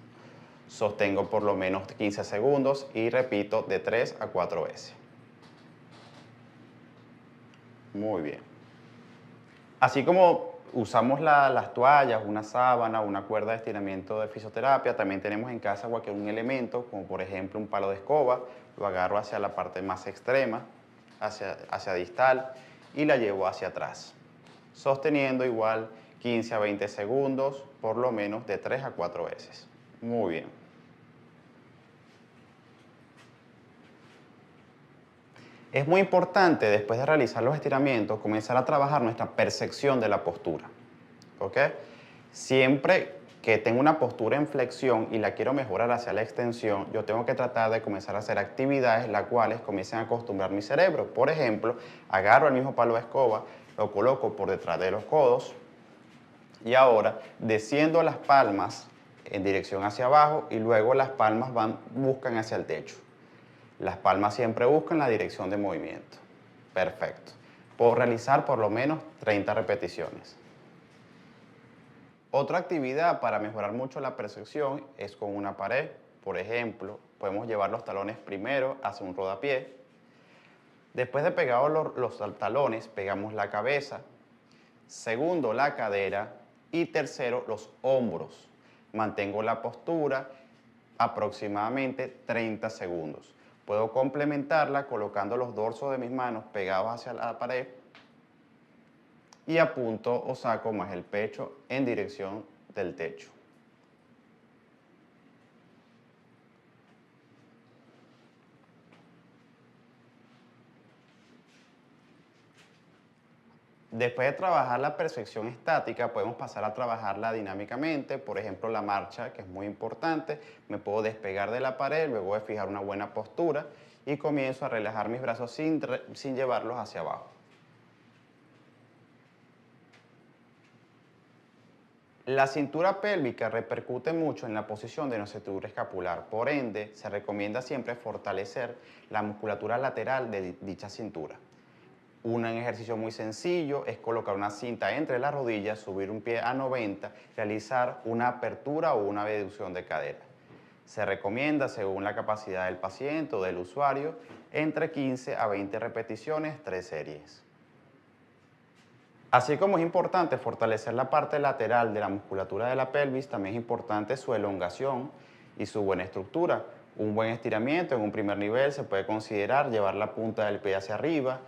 Sostengo por lo menos 15 segundos y repito de 3 a 4 veces. Muy bien. Así como usamos las toallas, una sábana, una cuerda de estiramiento de fisioterapia, también tenemos en casa cualquier un elemento, como por ejemplo un palo de escoba, lo agarro hacia la parte más extrema, hacia distal, y la llevo hacia atrás, sosteniendo igual 15 a 20 segundos, por lo menos de 3 a 4 veces. Muy bien. Es muy importante, después de realizar los estiramientos, comenzar a trabajar nuestra percepción de la postura. ¿Ok? Siempre que tengo una postura en flexión y la quiero mejorar hacia la extensión, yo tengo que tratar de comenzar a hacer actividades las cuales comiencen a acostumbrar mi cerebro. Por ejemplo, agarro el mismo palo de escoba, lo coloco por detrás de los codos y ahora desciendo las palmas en dirección hacia abajo y luego las palmas buscan hacia el techo. Las palmas siempre buscan la dirección de movimiento. Perfecto. Puedo realizar por lo menos 30 repeticiones. Otra actividad para mejorar mucho la percepción es con una pared. Por ejemplo, podemos llevar los talones primero hacia un rodapié. Después de pegados los talones, pegamos la cabeza. Segundo, la cadera. Y tercero, los hombros. Mantengo la postura aproximadamente 30 segundos. Puedo complementarla colocando los dorsos de mis manos pegados hacia la pared y apunto o saco más el pecho en dirección del techo. Después de trabajar la percepción estática, podemos pasar a trabajarla dinámicamente. Por ejemplo, la marcha, que es muy importante. Me puedo despegar de la pared, luego de fijar una buena postura y comienzo a relajar mis brazos sin llevarlos hacia abajo. La cintura pélvica repercute mucho en la posición de nuestra cintura escapular. Por ende, se recomienda siempre fortalecer la musculatura lateral de dicha cintura. Un ejercicio muy sencillo es colocar una cinta entre las rodillas, subir un pie a 90, realizar una apertura o una abducción de cadera. Se recomienda, según la capacidad del paciente o del usuario, entre 15 a 20 repeticiones, 3 series. Así como es importante fortalecer la parte lateral de la musculatura de la pelvis, también es importante su elongación y su buena estructura. Un buen estiramiento en un primer nivel se puede considerar llevar la punta del pie hacia arriba,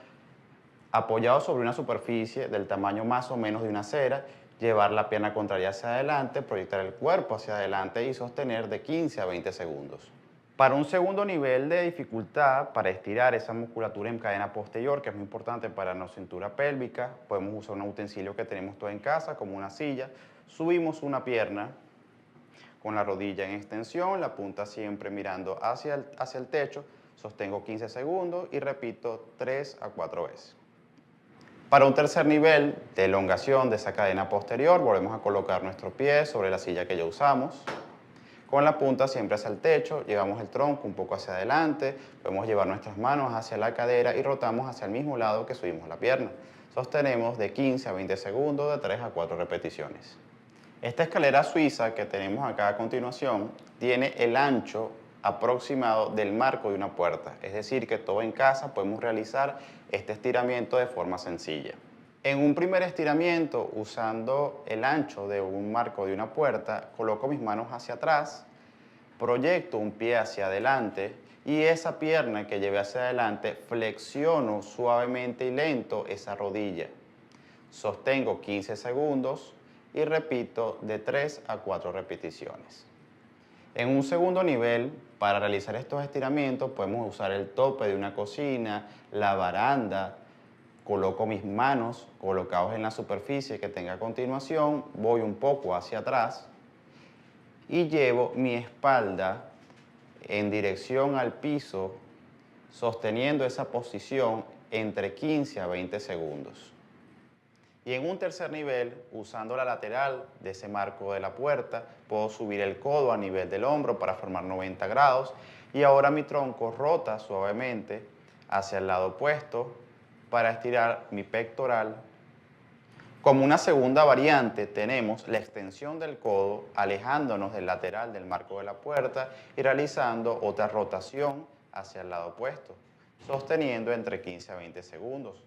apoyado sobre una superficie del tamaño más o menos de una cera, llevar la pierna contraria hacia adelante, proyectar el cuerpo hacia adelante y sostener de 15 a 20 segundos. Para un segundo nivel de dificultad, para estirar esa musculatura en cadena posterior, que es muy importante para la cintura pélvica, podemos usar un utensilio que tenemos todos en casa, como una silla. Subimos una pierna con la rodilla en extensión, la punta siempre mirando hacia el techo, sostengo 15 segundos y repito 3 a 4 veces. Para un tercer nivel de elongación de esa cadena posterior, volvemos a colocar nuestro pie sobre la silla que ya usamos. Con la punta siempre hacia el techo, llevamos el tronco un poco hacia adelante, podemos llevar nuestras manos hacia la cadera y rotamos hacia el mismo lado que subimos la pierna. Sostenemos de 15 a 20 segundos, de 3 a 4 repeticiones. Esta escalera suiza que tenemos acá a continuación tiene el ancho aproximado del marco de una puerta, es decir, que todo en casa podemos realizar este estiramiento de forma sencilla. En un primer estiramiento, usando el ancho de un marco de una puerta, coloco mis manos hacia atrás, proyecto un pie hacia adelante y esa pierna que llevé hacia adelante, flexiono suavemente y lento esa rodilla. Sostengo 15 segundos y repito de 3 a 4 repeticiones. En un segundo nivel, para realizar estos estiramientos, podemos usar el tope de una cocina, la baranda. Coloco mis manos colocados en la superficie que tenga a continuación, voy un poco hacia atrás y llevo mi espalda en dirección al piso, sosteniendo esa posición entre 15 a 20 segundos. Y en un tercer nivel, usando la lateral de ese marco de la puerta, puedo subir el codo a nivel del hombro para formar 90 grados y ahora mi tronco rota suavemente hacia el lado opuesto para estirar mi pectoral. Como una segunda variante tenemos la extensión del codo alejándonos del lateral del marco de la puerta y realizando otra rotación hacia el lado opuesto, sosteniendo entre 15 a 20 segundos.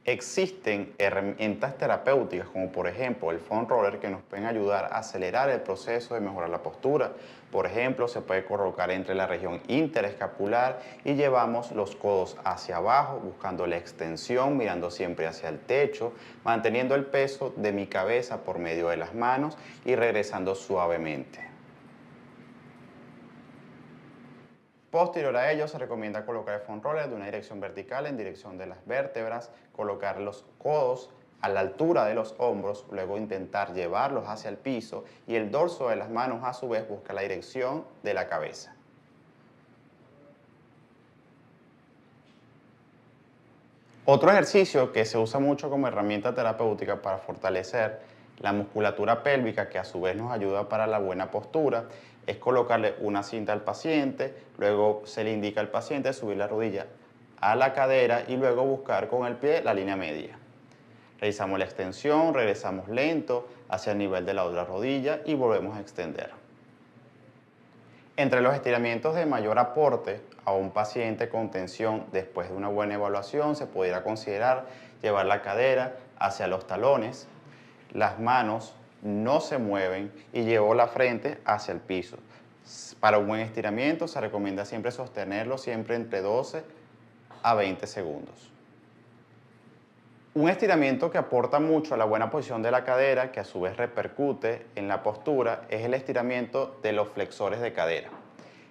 Existen herramientas terapéuticas como por ejemplo el foam roller que nos pueden ayudar a acelerar el proceso de mejorar la postura. Por ejemplo, se puede colocar entre la región interescapular y llevamos los codos hacia abajo buscando la extensión, mirando siempre hacia el techo, manteniendo el peso de mi cabeza por medio de las manos y regresando suavemente. Posterior a ello, se recomienda colocar el foam roller de una dirección vertical en dirección de las vértebras, colocar los codos a la altura de los hombros, luego intentar llevarlos hacia el piso y el dorso de las manos a su vez busca la dirección de la cabeza. Otro ejercicio que se usa mucho como herramienta terapéutica para fortalecer la musculatura pélvica, que a su vez nos ayuda para la buena postura, es colocarle una cinta al paciente, luego se le indica al paciente subir la rodilla a la cadera y luego buscar con el pie la línea media. Realizamos la extensión, regresamos lento hacia el nivel de la otra rodilla y volvemos a extender. Entre los estiramientos de mayor aporte a un paciente con tensión después de una buena evaluación se pudiera considerar llevar la cadera hacia los talones, las manos no se mueven y llevo la frente hacia el piso. Para un buen estiramiento se recomienda siempre sostenerlo siempre entre 12 a 20 segundos. Un estiramiento que aporta mucho a la buena posición de la cadera, que a su vez repercute en la postura, es el estiramiento de los flexores de cadera.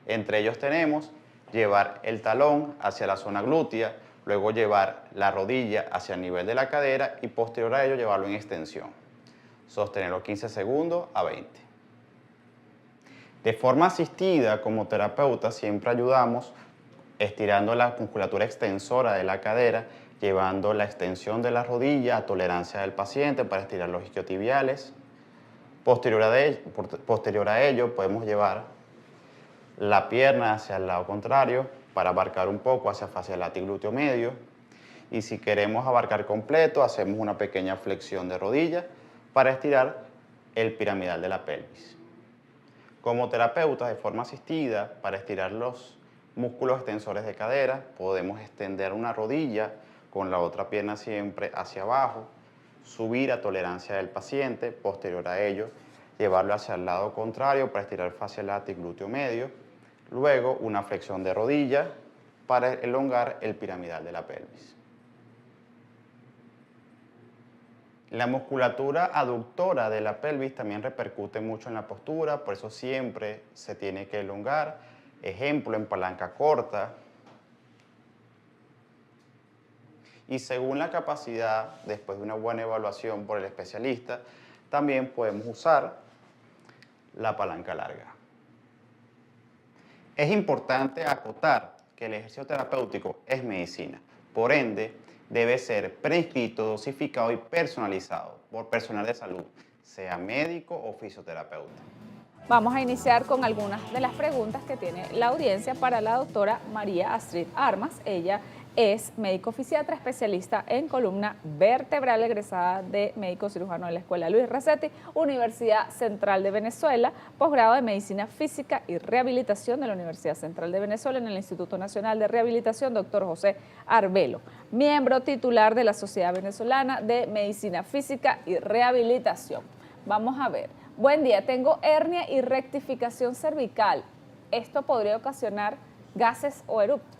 Entre ellos tenemos llevar el talón hacia la zona glútea, luego llevar la rodilla hacia el nivel de la cadera y posterior a ello llevarlo en extensión. Sostenerlo 15 segundos a 20. De forma asistida, como terapeuta, siempre ayudamos estirando la musculatura extensora de la cadera, llevando la extensión de la rodilla a tolerancia del paciente para estirar los isquiotibiales. Posterior a ello, podemos llevar la pierna hacia el lado contrario para abarcar un poco hacia el latiglúteo medio. Y si queremos abarcar completo, hacemos una pequeña flexión de rodilla para estirar el piramidal de la pelvis. Como terapeutas de forma asistida, para estirar los músculos extensores de cadera, podemos extender una rodilla con la otra pierna siempre hacia abajo, subir a tolerancia del paciente, posterior a ello, llevarlo hacia el lado contrario para estirar fascia lata y glúteo medio, luego una flexión de rodilla para elongar el piramidal de la pelvis. La musculatura aductora de la pelvis también repercute mucho en la postura, por eso siempre se tiene que elongar. Ejemplo, en palanca corta. Y según la capacidad, después de una buena evaluación por el especialista, también podemos usar la palanca larga. Es importante acotar que el ejercicio terapéutico es medicina, por ende, debe ser prescrito, dosificado y personalizado por personal de salud, sea médico o fisioterapeuta. Vamos a iniciar con algunas de las preguntas que tiene la audiencia para la doctora María Astrid Armas. Ella es médico fisiatra especialista en columna vertebral, egresada de médico cirujano de la Escuela Luis Racetti, Universidad Central de Venezuela, posgrado de Medicina Física y Rehabilitación de la Universidad Central de Venezuela en el Instituto Nacional de Rehabilitación, Dr. José Arbelo, miembro titular de la Sociedad Venezolana de Medicina Física y Rehabilitación. Vamos a ver. Buen día, tengo hernia y rectificación cervical. ¿Esto podría ocasionar gases o eructos?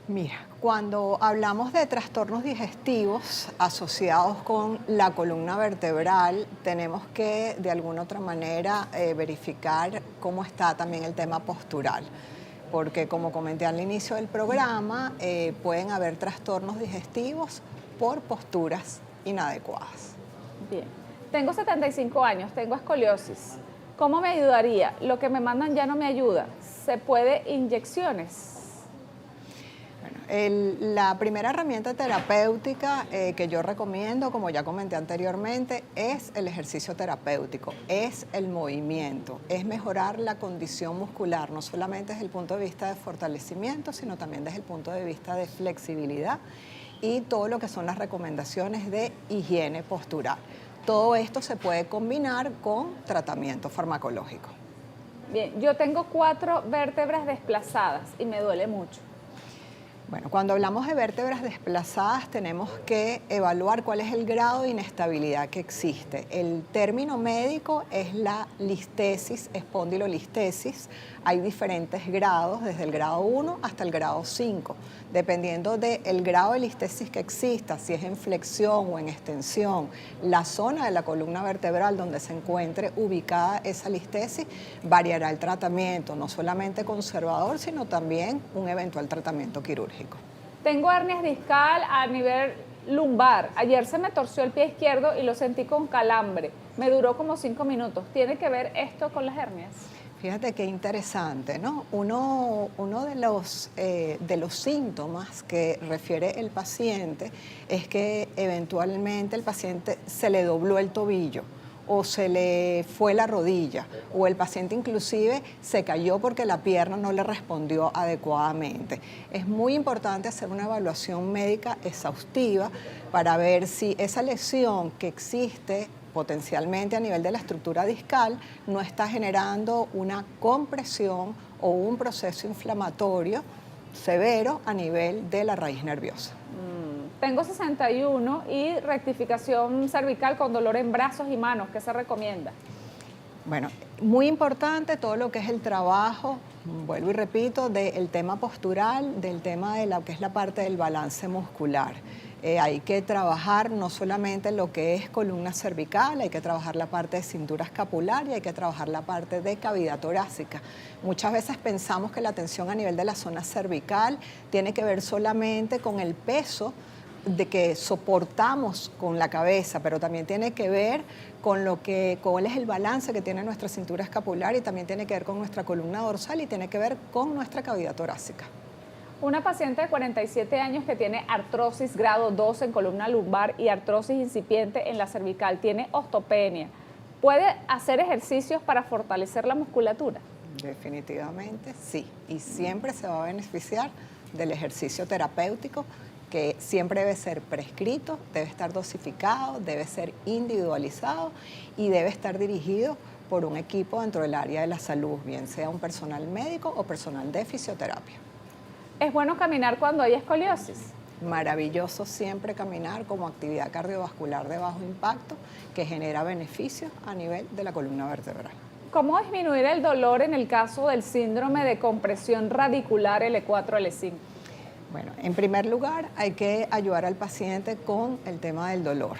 Mira, cuando hablamos de trastornos digestivos asociados con la columna vertebral, tenemos que de alguna otra manera verificar cómo está también el tema postural, porque como comenté al inicio del programa, pueden haber trastornos digestivos por posturas inadecuadas. Bien, tengo 75 años, tengo escoliosis. ¿Cómo me ayudaría? Lo que me mandan ya no me ayuda. ¿Se puede inyecciones? La primera herramienta terapéutica que yo recomiendo, como ya comenté anteriormente, es el ejercicio terapéutico, es el movimiento, es mejorar la condición muscular, no solamente desde el punto de vista de fortalecimiento, sino también desde el punto de vista de flexibilidad y todo lo que son las recomendaciones de higiene postural. Todo esto se puede combinar con tratamiento farmacológico. Bien, yo tengo 4 vértebras desplazadas y me duele mucho. Bueno, cuando hablamos de vértebras desplazadas tenemos que evaluar cuál es el grado de inestabilidad que existe. El término médico es la listesis, espondilolistesis. Hay diferentes grados, desde el grado 1 hasta el grado 5. Dependiendo del grado de listesis que exista, si es en flexión o en extensión, la zona de la columna vertebral donde se encuentre ubicada esa listesis, variará el tratamiento, no solamente conservador, sino también un eventual tratamiento quirúrgico. Tengo hernias discal a nivel lumbar. Ayer se me torció el pie izquierdo y lo sentí con calambre. Me duró como 5 minutos. ¿Tiene que ver esto con las hernias? Fíjate qué interesante, ¿no? Uno de los síntomas que refiere el paciente es que eventualmente el paciente se le dobló el tobillo o se le fue la rodilla o el paciente inclusive se cayó porque la pierna no le respondió adecuadamente. Es muy importante hacer una evaluación médica exhaustiva para ver si esa lesión que existe potencialmente a nivel de la estructura discal no está generando una compresión o un proceso inflamatorio severo a nivel de la raíz nerviosa. Tengo 61 y rectificación cervical con dolor en brazos y manos. ¿Qué se recomienda? Bueno, muy importante todo lo que es el trabajo, vuelvo y repito, del tema postural, del tema de lo que es la parte del balance muscular. Hay que trabajar no solamente lo que es columna cervical, hay que trabajar la parte de cintura escapular y hay que trabajar la parte de cavidad torácica. Muchas veces pensamos que la tensión a nivel de la zona cervical tiene que ver solamente con el peso de que soportamos con la cabeza, pero también tiene que ver con cuál es el balance que tiene nuestra cintura escapular y también tiene que ver con nuestra columna dorsal y tiene que ver con nuestra cavidad torácica. Una paciente de 47 años que tiene artrosis grado 2 en columna lumbar y artrosis incipiente en la cervical, tiene osteopenia. ¿Puede hacer ejercicios para fortalecer la musculatura? Definitivamente sí, y siempre se va a beneficiar del ejercicio terapéutico que siempre debe ser prescrito, debe estar dosificado, debe ser individualizado y debe estar dirigido por un equipo dentro del área de la salud, bien sea un personal médico o personal de fisioterapia. ¿Es bueno caminar cuando hay escoliosis? Maravilloso siempre caminar como actividad cardiovascular de bajo impacto que genera beneficios a nivel de la columna vertebral. ¿Cómo disminuir el dolor en el caso del síndrome de compresión radicular L4-L5? Bueno, en primer lugar hay que ayudar al paciente con el tema del dolor.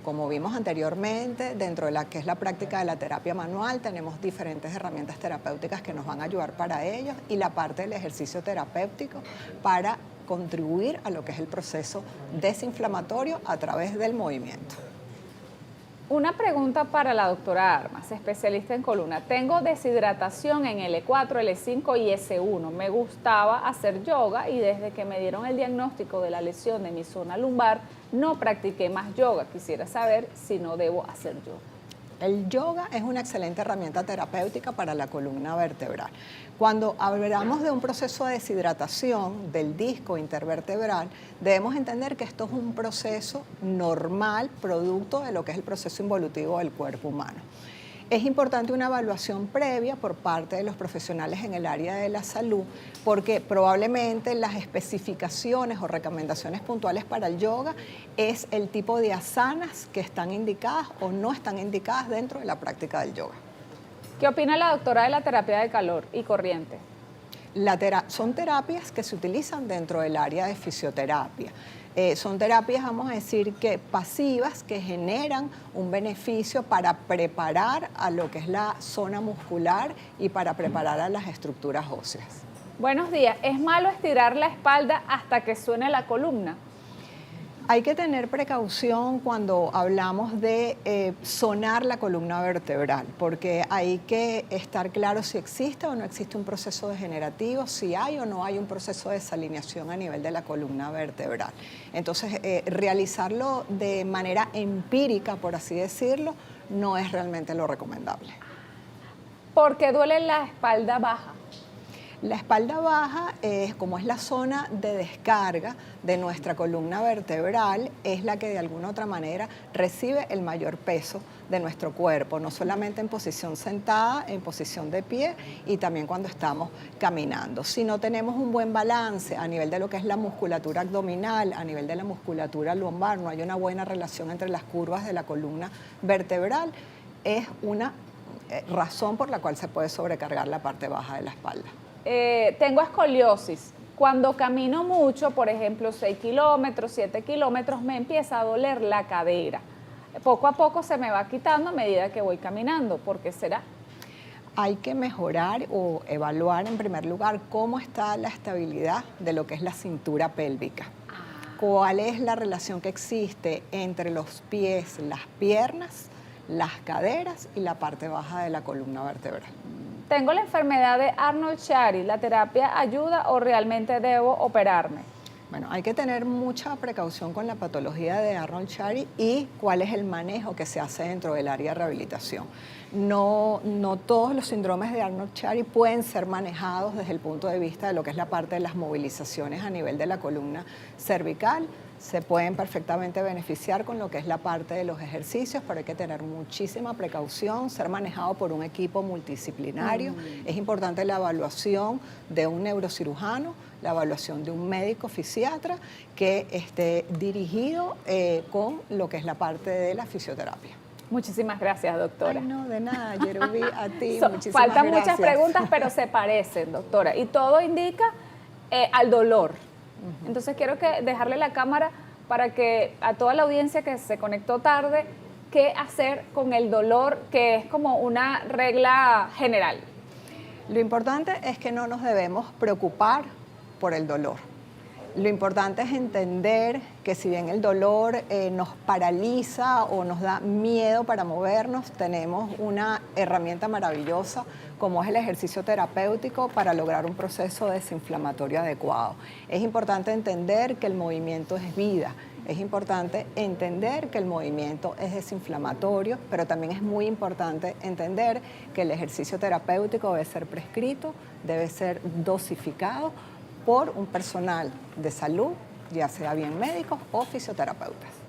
Como vimos anteriormente, dentro de la que es la práctica de la terapia manual, tenemos diferentes herramientas terapéuticas que nos van a ayudar para ellos y la parte del ejercicio terapéutico para contribuir a lo que es el proceso desinflamatorio a través del movimiento. Una pregunta para la doctora Armas, especialista en columna. Tengo deshidratación en L4, L5 y S1. Me gustaba hacer yoga y desde que me dieron el diagnóstico de la lesión de mi zona lumbar, no practiqué más yoga. Quisiera saber si no debo hacer yoga. El yoga es una excelente herramienta terapéutica para la columna vertebral. Cuando hablamos de un proceso de deshidratación del disco intervertebral, debemos entender que esto es un proceso normal, producto de lo que es el proceso involutivo del cuerpo humano. Es importante una evaluación previa por parte de los profesionales en el área de la salud, porque probablemente las especificaciones o recomendaciones puntuales para el yoga es el tipo de asanas que están indicadas o no están indicadas dentro de la práctica del yoga. ¿Qué opina la doctora de la terapia de calor y corriente? Son terapias que se utilizan dentro del área de fisioterapia. Son terapias, vamos a decir, que pasivas, que generan un beneficio para preparar a lo que es la zona muscular y para preparar a las estructuras óseas. Buenos días. ¿Es malo estirar la espalda hasta que suene la columna? Hay que tener precaución cuando hablamos de sonar la columna vertebral, porque hay que estar claro si existe o no existe un proceso degenerativo, si hay o no hay un proceso de desalineación a nivel de la columna vertebral. Entonces, realizarlo de manera empírica, por así decirlo, no es realmente lo recomendable. ¿Por qué duele la espalda baja? La espalda baja, como es la zona de descarga de nuestra columna vertebral, es la que de alguna otra manera recibe el mayor peso de nuestro cuerpo, no solamente en posición sentada, en posición de pie y también cuando estamos caminando. Si no tenemos un buen balance a nivel de lo que es la musculatura abdominal, a nivel de la musculatura lumbar, no hay una buena relación entre las curvas de la columna vertebral, es una razón por la cual se puede sobrecargar la parte baja de la espalda. Tengo escoliosis. Cuando camino mucho, por ejemplo 6 kilómetros, 7 kilómetros, me empieza a doler la cadera. Poco a poco se me va quitando a medida que voy caminando. ¿Por qué será? Hay que mejorar o evaluar en primer lugar cómo está la estabilidad de lo que es la cintura pélvica. ¿Cuál es la relación que existe entre los pies, las piernas, las caderas y la parte baja de la columna vertebral? Tengo la enfermedad de Arnold-Chiari. ¿La terapia ayuda o realmente debo operarme? Bueno, hay que tener mucha precaución con la patología de Arnold-Chiari y cuál es el manejo que se hace dentro del área de rehabilitación. No todos los síndromes de Arnold-Chiari pueden ser manejados desde el punto de vista de lo que es la parte de las movilizaciones a nivel de la columna cervical. Se pueden perfectamente beneficiar con lo que es la parte de los ejercicios, pero hay que tener muchísima precaución, ser manejado por un equipo multidisciplinario. Es importante la evaluación de un neurocirujano, la evaluación de un médico fisiatra que esté dirigido con lo que es la parte de la fisioterapia. Muchísimas gracias, doctora. Ay, no, de nada, Yerubi, a ti, muchísimas Faltan gracias. muchas preguntas, pero se parecen, doctora, y todo indica al dolor. Entonces quiero dejarle la cámara para que a toda la audiencia que se conectó tarde, qué hacer con el dolor, que es como una regla general. Lo importante es que no nos debemos preocupar por el dolor. Lo importante es entender que si bien el dolor nos paraliza o nos da miedo para movernos, tenemos una herramienta maravillosa como es el ejercicio terapéutico para lograr un proceso desinflamatorio adecuado. Es importante entender que el movimiento es vida. Es importante entender que el movimiento es desinflamatorio, pero también es muy importante entender que el ejercicio terapéutico debe ser prescrito, debe ser dosificado por un personal de salud ya sea bien médicos o fisioterapeutas.